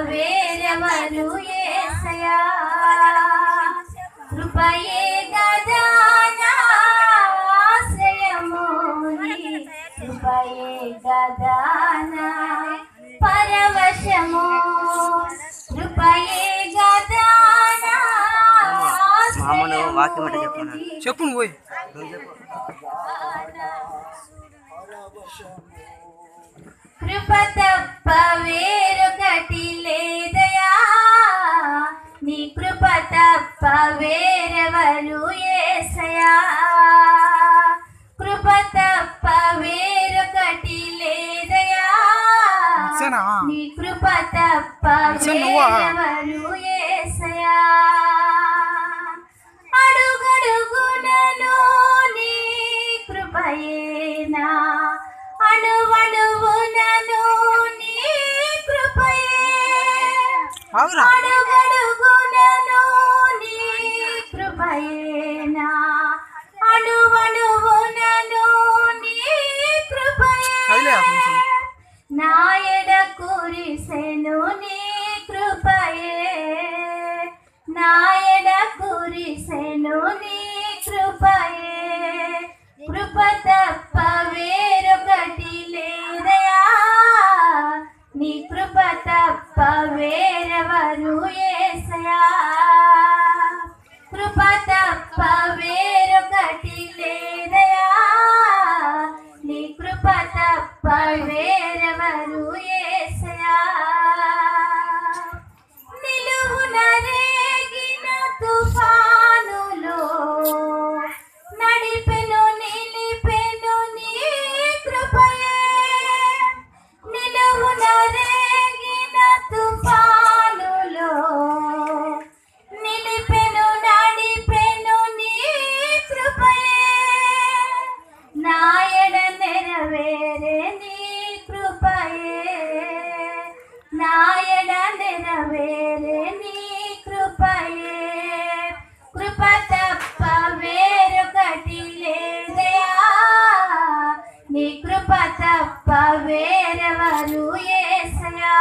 వేరెవరు యేసయ్యా కృపయే గదా నా ఆశ్రయము కృపయే గదా నా పరవశము కృపయే గదా నా ఆశ్రయము చెప్పు నువ్వు కృప తప్ప వేరొకటి లేదయా నీ కృప తప్ప వేరెవరు యేసయ్యా కృప తప్ప వేరొకటి లేదయా నీ కృప తప్ప వేరెవరు యేసయ్యా అడుగడుగునను నీ కృపయేనా అణువణువునను నీ కృపయే అడుగడుగునను నీ కృపయేనా అణువణువునను నీ కృపయే నా ఎడ కురిసెను నీ కృపయే నా ఎడ కురిసెను నీ కృపయే కృప తప్ప వేరొకటి లేదయా నీ కృప తప్ప వేరెవరు యేసయ్యా కృప తప్ప వేరొకటి లేదయా నీ కృప తప్ప వేరెవరు యేసయ్యా నిలువున రేగిన తుఫానులో నడిపెను నిలిపెను నీ కృపయే నిలువున రేగిన తుఫానులో నిలిపెను నడిపెను నీ కృపయే నాయన నెరవేరే నీ కృపయే నాయన నెరవేరే నీ కృపయే కృప తప్ప వేరొకటి లేదయా నీ కృప తప్ప వేరెవరు యేసయ్యా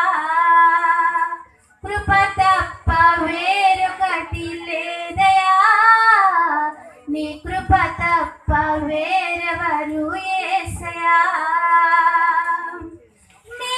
కృప తప్ప వేరొకటి లేదయా నీ కృప తప్ప వేరెవరు యేసయ్యా